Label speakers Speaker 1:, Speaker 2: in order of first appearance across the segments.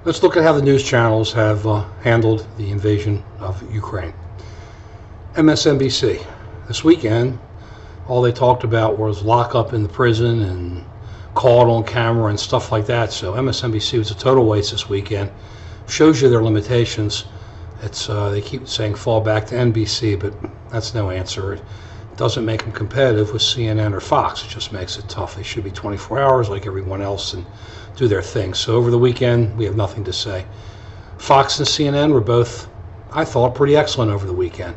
Speaker 1: Let's look at how the news channels have handled the invasion of Ukraine. MSNBC. This weekend, all they talked about was lockup in the prison and caught on camera and stuff like that. So MSNBC was a total waste this weekend. Shows you their limitations. They keep saying fall back to NBC, but that's no answer. It doesn't make them competitive with CNN or Fox. It just makes it tough. They should be 24 hours like everyone else and do their thing. So over the weekend, we have nothing to say. Fox and CNN were both, I thought, pretty excellent over the weekend.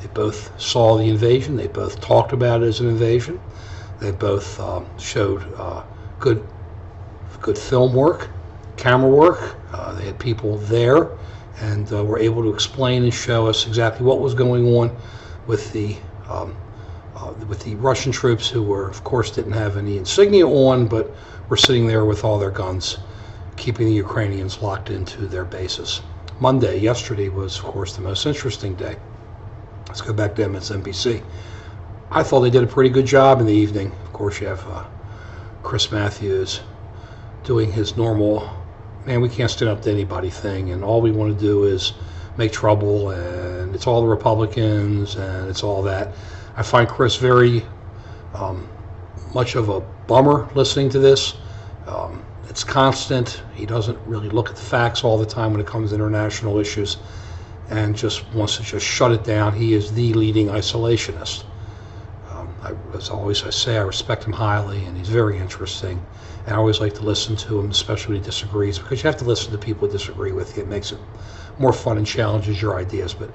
Speaker 1: They both saw the invasion. They both talked about it as an invasion. They both showed good film work, camera work. They had people there and were able to explain and show us exactly what was going on with the Russian troops, who were, of course, didn't have any insignia on, but were sitting there with all their guns, keeping the Ukrainians locked into their bases. Monday, yesterday, was, of course, the most interesting day. Let's go back to MSNBC. I thought they did a pretty good job in the evening. Of course, you have Chris Matthews doing his normal, man, we can't stand up to anybody thing, and all we want to do is make trouble, and it's all the Republicans, and it's all that. I find Chris very much of a bummer listening to this. It's constant. He doesn't really look at the facts all the time when it comes to international issues, and just wants to just shut it down. He is the leading isolationist. As always I say, I respect him highly, and he's very interesting. And I always like to listen to him, especially when he disagrees, because you have to listen to people who disagree with you. It makes it more fun and challenges your ideas. But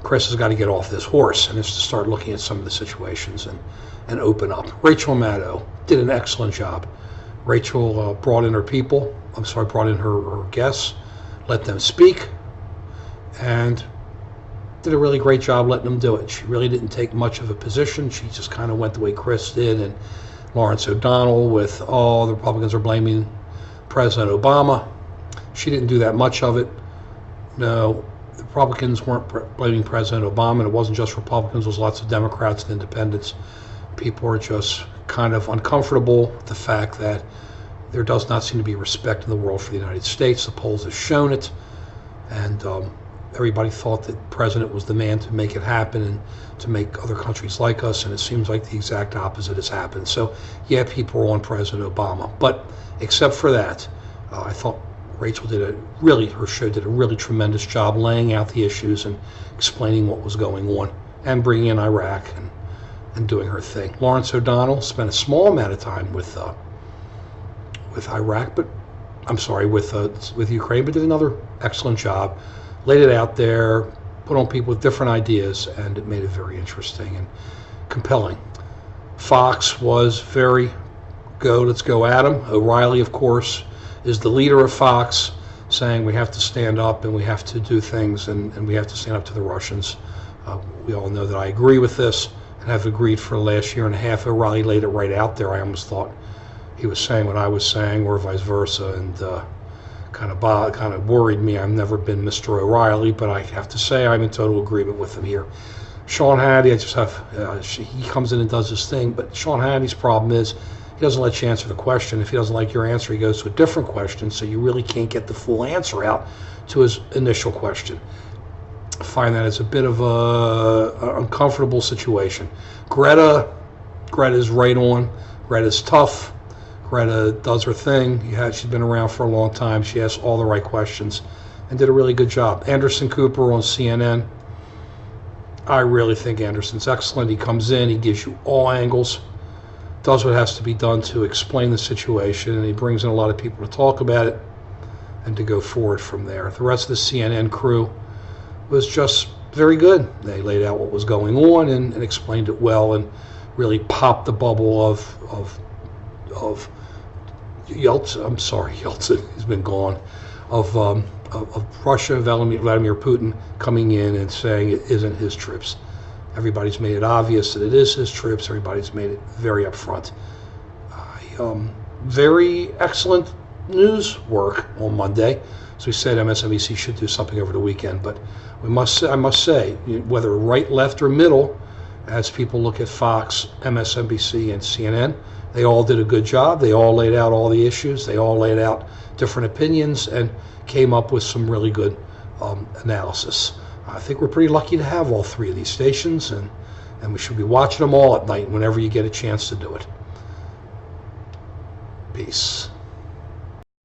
Speaker 1: Chris has got to get off this horse, and it's to start looking at some of the situations and open up. Rachel Maddow did an excellent job. Rachel brought in her guests, let them speak, and did a really great job letting them do it. She really didn't take much of a position. She just kind of went the way Chris did. And Lawrence O'Donnell with, the Republicans are blaming President Obama. She didn't do that much of it. No, the Republicans weren't blaming President Obama, and it wasn't just Republicans. There was lots of Democrats and independents. People are just kind of uncomfortable with the fact that there does not seem to be respect in the world for the United States. The polls have shown it, and everybody thought that the president was the man to make it happen and to make other countries like us, and it seems like the exact opposite has happened. So, yeah, people are on President Obama. But except for that, I thought Rachel her show did a really tremendous job laying out the issues and explaining what was going on and bringing in Iraq and doing her thing. Lawrence O'Donnell spent a small amount of time with Iraq, with Ukraine, but did another excellent job. Laid it out there, put on people with different ideas, and it made it very interesting and compelling. Fox was very let's go at him. O'Reilly, of course, is the leader of Fox, saying we have to stand up and we have to do things and we have to stand up to the Russians. We all know that I agree with this and have agreed for the last year and a half. O'Reilly laid it right out there. I almost thought he was saying what I was saying, or vice versa, and kind of worried me. I've never been Mr. O'Reilly, but I have to say I'm in total agreement with him here. Sean Hannity, he comes in and does his thing, but Sean Hannity's problem is he doesn't let you answer the question. If he doesn't like your answer, he goes to a different question, so you really can't get the full answer out to his initial question. I find that it's a bit of an uncomfortable situation. Greta's right on. Greta's tough. Greta does her thing. She's been around for a long time. She asks all the right questions and did a really good job. Anderson Cooper on CNN. I really think Anderson's excellent. He comes in, he gives you all angles, does what has to be done to explain the situation, and he brings in a lot of people to talk about it and to go forward from there. The rest of the CNN crew was just very good. They laid out what was going on and explained it well and really popped the bubble of Yeltsin, he's been gone, of Russia, Vladimir Putin coming in and saying it isn't his troops. Everybody's made it obvious that it is his troops. Everybody's made it very upfront. Very excellent news work on Monday. As we said, MSNBC should do something over the weekend, but I must say, whether right, left, or middle, as people look at Fox, MSNBC, and CNN, They all did a good job. They all laid out all the issues. They all laid out different opinions and came up with some really good analysis. I think we're pretty lucky to have all three of these stations, and we should be watching them all at night whenever you get a chance to do it. Peace.